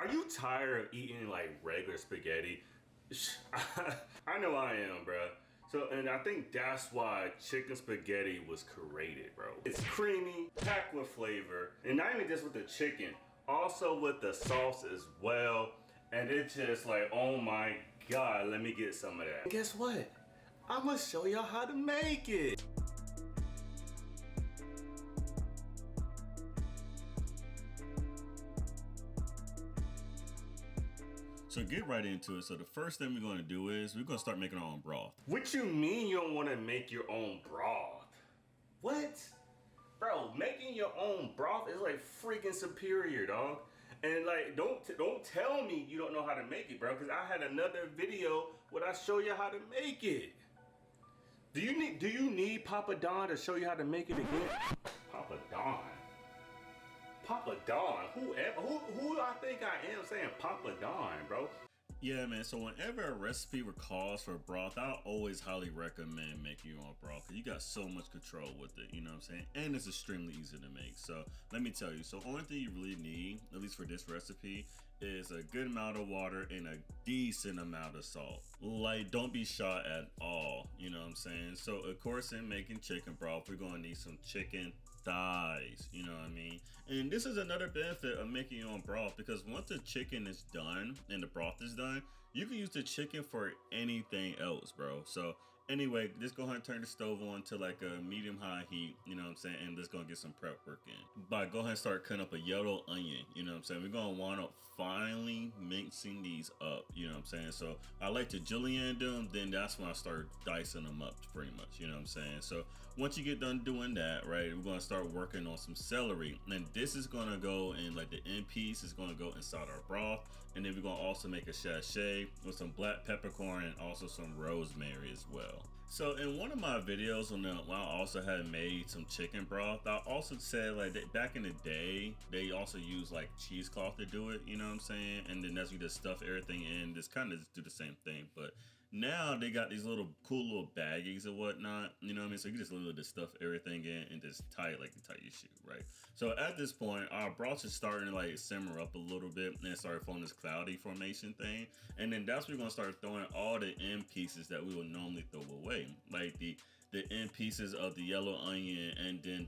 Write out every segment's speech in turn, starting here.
Are you tired of eating like regular spaghetti? I know I am, bro. So, and I think that's why chicken spaghetti was created, bro. It's creamy, packed with flavor, and not even just with the chicken, also with the sauce as well. And it's just like, oh my God, let me get some of that. And guess what? I'm gonna show y'all how to make it. So get right into it. So the first thing we're going to do is we're going to start making our own broth. What you mean you don't want to make your own broth? What? Bro, making your own broth is like freaking superior, dog. And like, don't tell me you don't know how to make it, bro, because I had another video where I show you how to make it. Do you need Papa Don to show you how to make it again? Papa Don? Papa Don, who I think I am saying Papa Don, bro? Yeah, man, so whenever a recipe calls for broth, I always highly recommend making your own broth because you got so much control with it, you know what I'm saying? And it's extremely easy to make. So let me tell you, so only thing you really need, at least for this recipe, is a good amount of water and a decent amount of salt. Like, don't be shy at all, you know what I'm saying? So of course, in making chicken broth, we're gonna need some chicken thighs, you know what I mean? And this is another benefit of making your own broth because once the chicken is done and the broth is done, you can use the chicken for anything else, bro. So anyway, just go ahead and turn the stove on to like a medium high heat, you know what I'm saying? And just gonna get some prep work in. But go ahead and start cutting up a yellow onion, you know what I'm saying? We're gonna wind up finely mixing these up, you know what I'm saying? So I like to julienne them, then that's when I start dicing them up pretty much, you know what I'm saying? So once you get done doing that, right, we're gonna start working on some celery. And this is gonna go in like the end piece is gonna go inside our broth. And then we're gonna also make a sachet with some black peppercorn and also some rosemary as well. So in one of my videos when I also had made some chicken broth, I also said like that back in the day, they also use like cheesecloth to do it, you know what I'm saying? And then that's you just stuff everything in, just kind of just do the same thing. But now they got these little cool little baggies and whatnot, you know what I mean? So you just literally just stuff everything in and just tie it like you tie your shoe, right? So at this point, our broth is starting to like simmer up a little bit and it started forming this cloudy formation thing. And then that's where we're gonna start throwing all the end pieces that we would normally throw away. Like the end pieces of the yellow onion and then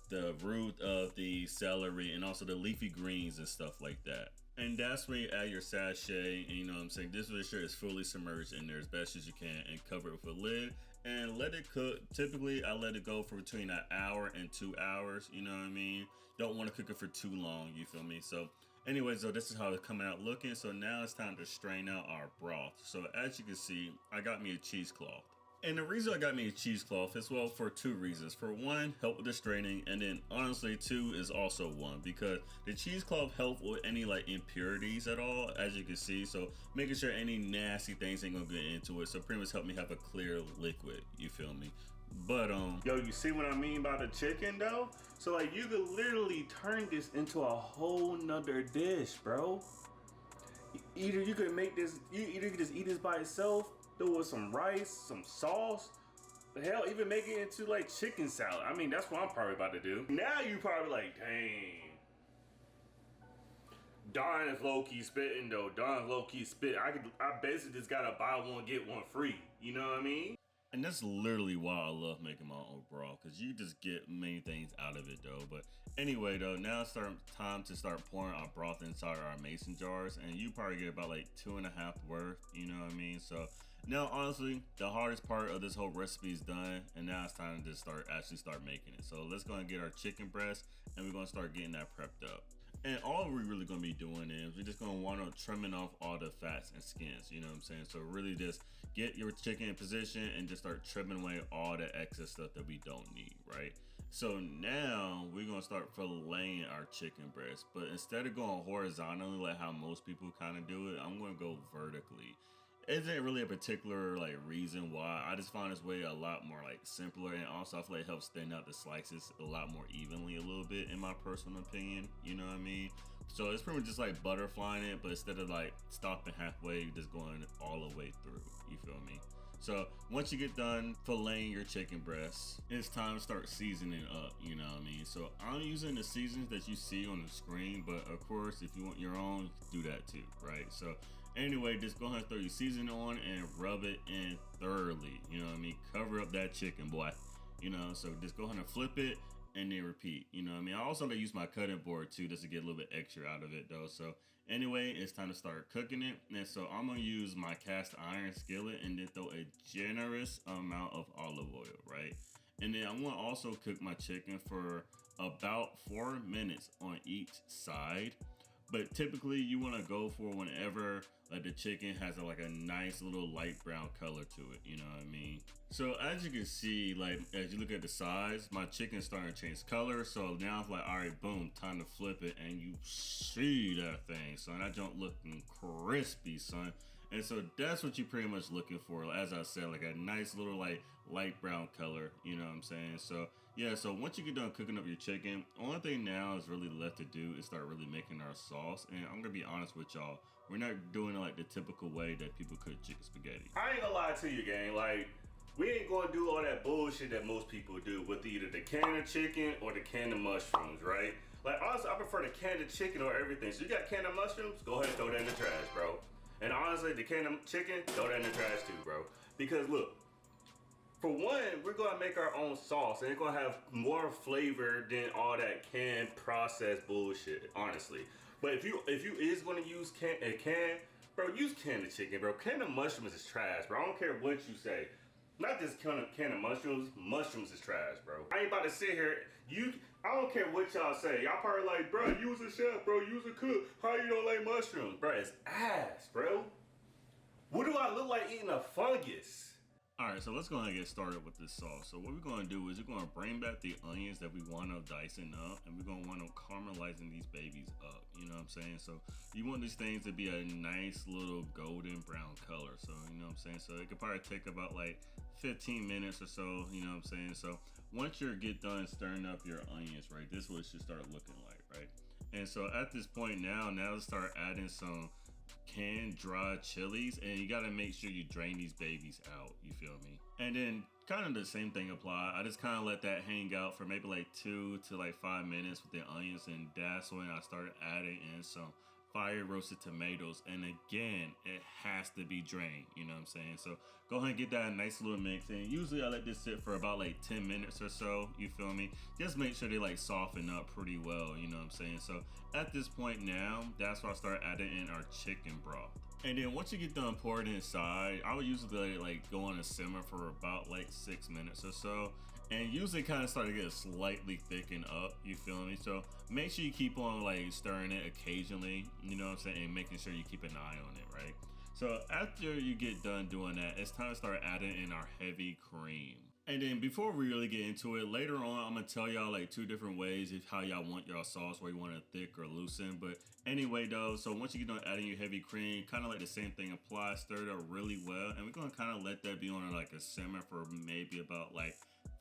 the root of the celery and also the leafy greens and stuff like that. And that's when you add your sachet, and you know what I'm saying, this sure is fully submerged in there as best as you can and cover it with a lid and let it cook. Typically, I let it go for between an hour and 2 hours, you know what I mean? Don't want to cook it for too long, you feel me? So anyways, so this is how it's coming out looking. So now it's time to strain out our broth. So as you can see, I got me a cheesecloth. And the reason I got me a cheesecloth is, well, for two reasons. For one, help with the straining, and then honestly, two is also one, because the cheesecloth help with any like impurities at all, as you can see. So making sure any nasty things ain't gonna get into it. So pretty much help me have a clear liquid, you feel me? But yo, you see what I mean by the chicken though? So like you could literally turn this into a whole nother dish, bro. Either you could make this, you could just eat this by itself, do with some rice, some sauce. The hell, even make it into like chicken salad. I mean, that's what I'm probably about to do. Now you probably like, dang. Don is low-key spitting though. Don's low-key spitting. I basically just gotta buy one, get one free. You know what I mean? And that's literally why I love making my own broth, because you just get many things out of it though. But anyway though, now it's time to start pouring our broth inside our mason jars, and you probably get about like 2.5 worth, you know what I mean? So now honestly, the hardest part of this whole recipe is done, and now it's time to just start making it. So let's go and get our chicken breast, and we're gonna start getting that prepped up. And all we're really gonna be doing is we're just gonna wind up trimming off all the fats and skins, you know what I'm saying? So really just get your chicken in position and just start trimming away all the excess stuff that we don't need, right? So now we're gonna start filleting our chicken breast, but instead of going horizontally like how most people kind of do it, I'm gonna go vertically. Isn't really a particular like reason why. I just find this way a lot more like simpler, and also I feel like it helps thin out the slices a lot more evenly a little bit in my personal opinion, you know what I mean? So it's pretty much just like butterflying it, but instead of like stopping halfway, you're just going all the way through, you feel me? So once you get done filleting your chicken breasts, it's time to start seasoning up, you know what I mean? So I'm using the seasons that you see on the screen, but of course, if you want your own, do that too, right? So anyway, just go ahead and throw your seasoning on and rub it in thoroughly, you know what I mean? Cover up that chicken, boy, you know? So just go ahead and flip it and then repeat, you know what I mean? I also use my cutting board too, just to get a little bit extra out of it though. So anyway, it's time to start cooking it. And so I'm gonna use my cast iron skillet and then throw a generous amount of olive oil, right? And then I'm gonna also cook my chicken for about 4 minutes on each side. But typically you wanna go for whenever like the chicken has like a nice little light brown color to it, you know what I mean? So as you can see, like as you look at the size, my chicken's starting to change color. So now it's like, all right, boom, time to flip it, and you see that thing, son. That junk looking crispy, son. And so that's what you're pretty much looking for. As I said, like a nice little like light brown color, you know what I'm saying? So yeah, so once you get done cooking up your chicken, only thing now is really left to do is start really making our sauce. And I'm gonna be honest with y'all, we're not doing it like the typical way that people cook chicken spaghetti. I ain't gonna lie to you, gang. Like, we ain't gonna do all that bullshit that most people do with either the can of chicken or the can of mushrooms, right? Like, honestly, I prefer the can of chicken or everything. So you got can of mushrooms, go ahead and throw that in the trash, bro. And honestly, the can of chicken, throw that in the trash too, bro. Because look, for one, we're gonna make our own sauce, and it's gonna have more flavor than all that canned processed bullshit, honestly. But if you is gonna use a can, bro, use can of chicken, bro. Can of mushrooms is trash, bro. I don't care what you say. Not just can of mushrooms is trash, bro. I ain't about to sit here. I don't care what y'all say. Y'all probably like, bro, use a chef, bro, use a cook. How you don't like mushrooms? Bro, it's ass, bro. What do I look like eating a fungus? All right, so let's go ahead and get started with this sauce. So what we're gonna do is we're gonna bring back the onions that we want to dicing up, and we're gonna want to caramelizing these babies up. You know what I'm saying? So you want these things to be a nice little golden brown color. So you know what I'm saying? So it could probably take about like 15 minutes or so. You know what I'm saying? So once you get done stirring up your onions, right, this is what it should start looking like, right? And so at this point now let's start adding some canned dried chilies, and you got to make sure you drain these babies out, you feel me? And then kind of the same thing apply. I just kind of let that hang out for maybe like 2 to like 5 minutes with the onions, and that's when I started adding in some fire roasted tomatoes. And again, it has to be drained, you know what I'm saying? So go ahead and get that nice little mix, and usually I let this sit for about like 10 minutes or so, you feel me? Just make sure they like soften up pretty well, you know what I'm saying? So at this point now, that's where I start adding in our chicken broth. And then once you get done pouring it inside, I would usually like go on a simmer for about like 6 minutes or so, and usually kind of start to get slightly thickened up, you feel me? So make sure you keep on like stirring it occasionally, you know what I'm saying, and making sure you keep an eye on it, right? So after you get done doing that, it's time to start adding in our heavy cream. And then before we really get into it, later on, I'm gonna tell y'all like 2 different ways of how y'all want y'all sauce, where you want it thick or loosen. But anyway though, so once you get done adding your heavy cream, kind of like the same thing apply, stir it up really well. And we're gonna kind of let that be on like a simmer for maybe about like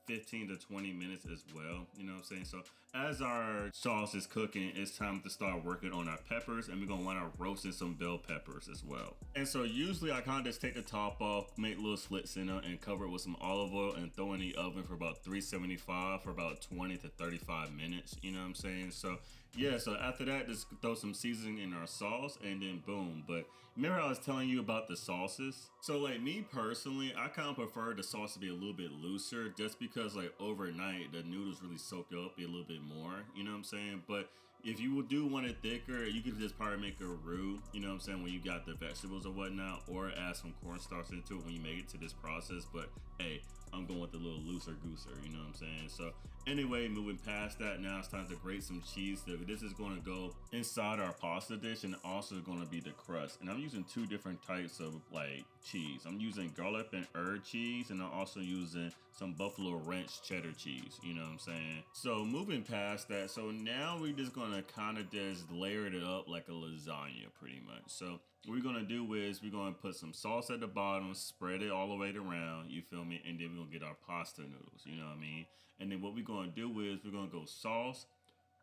15 to 20 minutes as well, you know what I'm saying? So as our sauce is cooking, it's time to start working on our peppers, and we're gonna want to roast in some bell peppers as well. And so usually I kind of just take the top off, make little slits in it, and cover it with some olive oil and throw in the oven for about 375 for about 20 to 35 minutes, you know what I'm saying? So yeah, so after that, just throw some seasoning in our sauce, and then boom. But remember I was telling you about the sauces? So like me personally, I kind of prefer the sauce to be a little bit looser, just because like overnight the noodles really soak up a little bit more, you know what I'm saying? But if you do want it thicker, you could just probably make a roux, you know what I'm saying, when you got the vegetables or whatnot, or add some cornstarch into it when you make it to this process. But hey, I'm going with the little looser gooser, you know what I'm saying? So anyway, moving past that, now it's time to grate some cheese. This is going to go inside our pasta dish, and also going to be the crust. And I'm using 2 different types of like cheese. I'm using garlic and herb cheese, and I'm also using some Buffalo Ranch cheddar cheese, you know what I'm saying? So moving past that, so now we're just going to kind of just layer it up like a lasagna pretty much. So what we're going to do is we're going to put some sauce at the bottom, spread it all the way around, you feel me? And then we're going to get our pasta noodles, you know what I mean? And then what we're going to do is we're going to go sauce,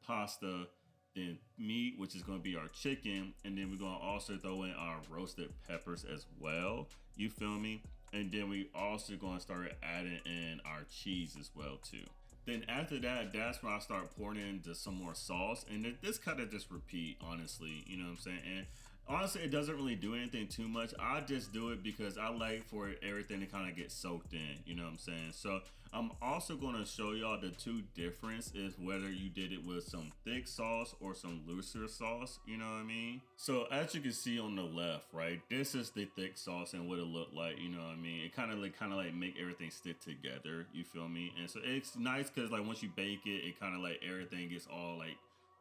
pasta, then meat, which is going to be our chicken, and then we're going to also throw in our roasted peppers as well, you feel me? And then we also gonna start adding in our cheese as well too. Then after that, that's when I start pouring into some more sauce. And this kind of just repeat, honestly, you know what I'm saying? And honestly, it doesn't really do anything too much. I just do it because I like for everything to kind of get soaked in, you know what I'm saying? So I'm also gonna show y'all the two difference is whether you did it with some thick sauce or some looser sauce, you know what I mean? So as you can see on the left, right, this is the thick sauce and what it looked like, you know what I mean? It kind of like make everything stick together, you feel me? And so it's nice because like once you bake it, it kind of like everything gets all like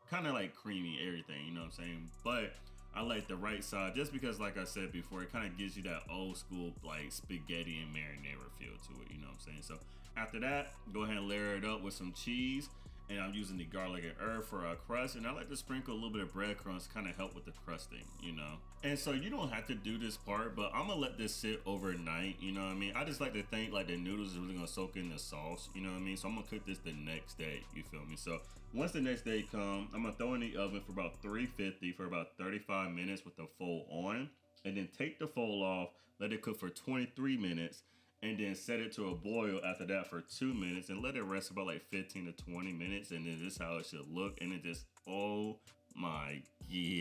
kind of like creamy, everything, you know what I'm saying? But I like the right side just because, like I said before, it kind of gives you that old school like spaghetti and marinara feel to it, you know what I'm saying? So after that, go ahead and layer it up with some cheese, and I'm using the garlic and herb for a crust, and I like to sprinkle a little bit of breadcrumbs to kind of help with the crusting, you know? And so you don't have to do this part, but I'm gonna let this sit overnight, you know what I mean? I just like to think like the noodles is really gonna soak in the sauce, you know what I mean? So I'm gonna cook this the next day, you feel me? So once the next day come, I'm gonna throw in the oven for about 350 for about 35 minutes with the foil on, and then take the foil off, let it cook for 23 minutes, and then set it to a boil after that for 2 minutes and let it rest about like 15 to 20 minutes. And then this is how it should look. And it just, oh my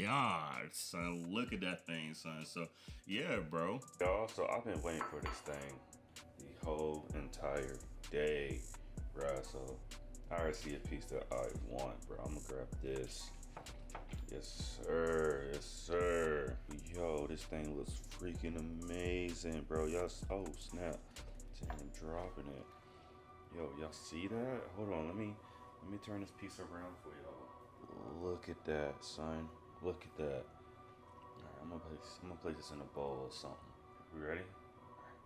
God, son, look at that thing, son. So yeah, bro. Y'all, so I've been waiting for this thing the whole entire day, bruh. So I already see a piece that I want, bro. I'm gonna grab this. Yes, sir. Yes, sir. Yo, this thing looks freaking amazing, bro. Y'all, oh snap! Damn, I'm dropping it. Yo, y'all see that? Hold on, let me turn this piece around for y'all. Look at that, son. Look at that. All right, I'm gonna place this in a bowl or something. We ready? All right.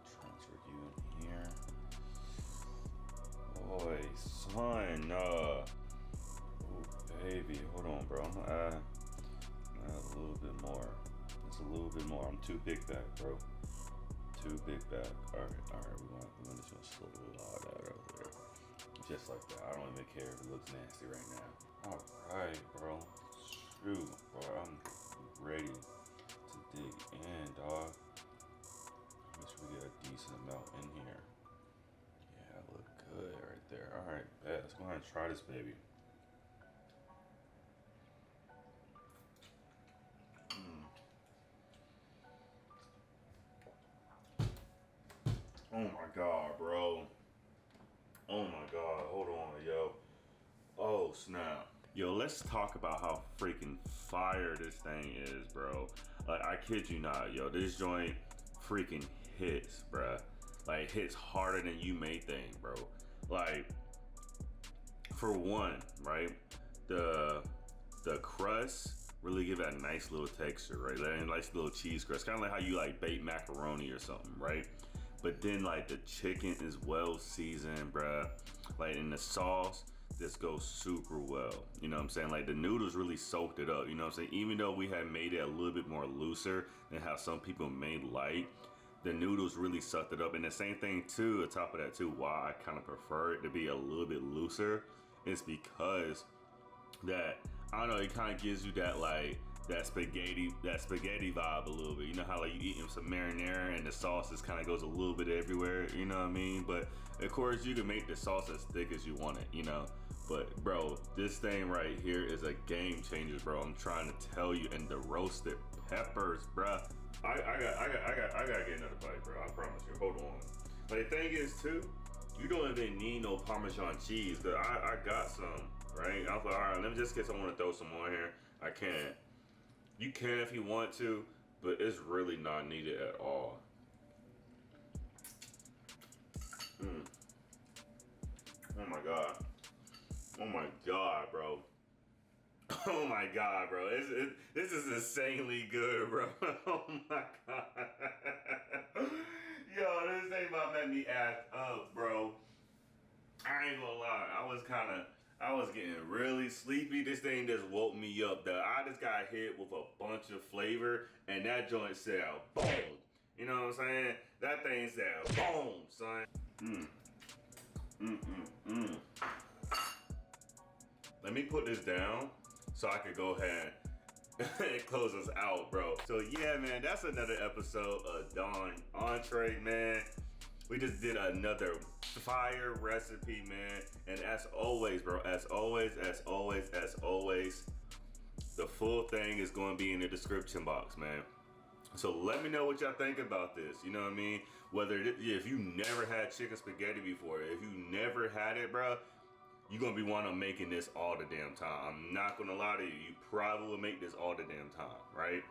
Transfer you in here. Boy, son. Oh, baby, hold on, bro. I'm gonna add a little bit more. Just a little bit more. I'm too big back, bro. Too big back. All right. We want this one slide out over there, just like that. I don't even care if it looks nasty right now. All right, bro. Shoot, bro. I'm ready to dig in, dog. Make sure we get a decent amount in here. Yeah, that look good right there. All right, bet. Let's go ahead and try this, baby. Oh my God, bro. Oh my God, hold on, yo. Oh snap. Yo, let's talk about how freaking fire this thing is, bro. Like, I kid you not, yo. This joint freaking hits, bruh. Like, hits harder than you may think, bro. Like, for one, right? The crust really give that nice little texture, right? That nice little cheese crust. Kind of like how you like bake macaroni or something, right? But then like the chicken is well seasoned, bruh. Like in the sauce, this goes super well. You know what I'm saying? Like the noodles really soaked it up. You know what I'm saying? Even though we had made it a little bit more looser than how some people made light, the noodles really sucked it up. And the same thing too, on top of that too, why I kind of prefer it to be a little bit looser is because that, I don't know, it kind of gives you that like, that spaghetti vibe a little bit. You know how like you eating some marinara and the sauce just kind of goes a little bit everywhere, you know what I mean? But of course you can make the sauce as thick as you want it, you know? But bro, this thing right here is a game changer, bro. I'm trying to tell you. And the roasted peppers, bro. I gotta get another bite, bro. I promise you. Hold on. Like the thing is too, you don't even need no Parmesan cheese. Cause I got some, right? I was like, all right, let me just get someone to throw some on here. I can't. You can if you want to, but it's really not needed at all. Oh my God. Oh my God, bro. Oh my God, bro. This is insanely good, bro. Oh my God. Yo, this ain't about to make me act up, bro. I ain't gonna lie. I was getting really sleepy. This thing just woke me up. I just got hit with a bunch of flavor, and that joint said boom. You know what I'm saying? That thing said boom, son. Let me put this down so I could go ahead it closes us out, bro. So yeah, man, that's another episode of Dawn Entree, man. We just did another fire recipe, man. And as always, bro, as always, the full thing is going to be in the description box, man. So let me know what y'all think about this. You know what I mean? If you never had chicken spaghetti before, if you never had it, bro, you're going to be wanting to making this all the damn time. I'm not going to lie to you. You probably will make this all the damn time, right?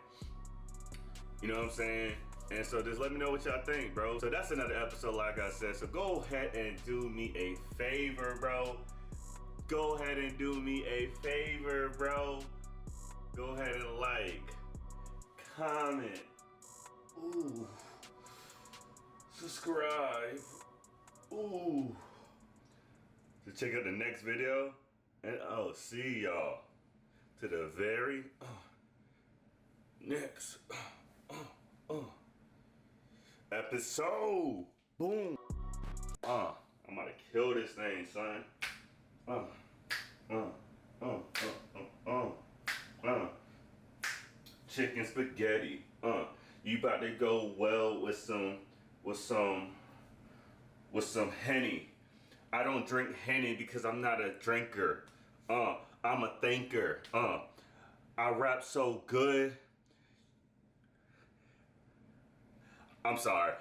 You know what I'm saying? And so just let me know what y'all think, bro. So that's another episode, like I said. So go ahead and do me a favor, bro. Go ahead and do me a favor, bro. Go ahead and like, comment, ooh, subscribe, ooh. To check out the next video, and I'll see y'all to the very next episode. Boom. I'm about to kill this thing, son. Chicken spaghetti. You about to go well with some Henny. I don't drink Henny because I'm not a drinker. I'm a thinker. I rap so good. I'm sorry.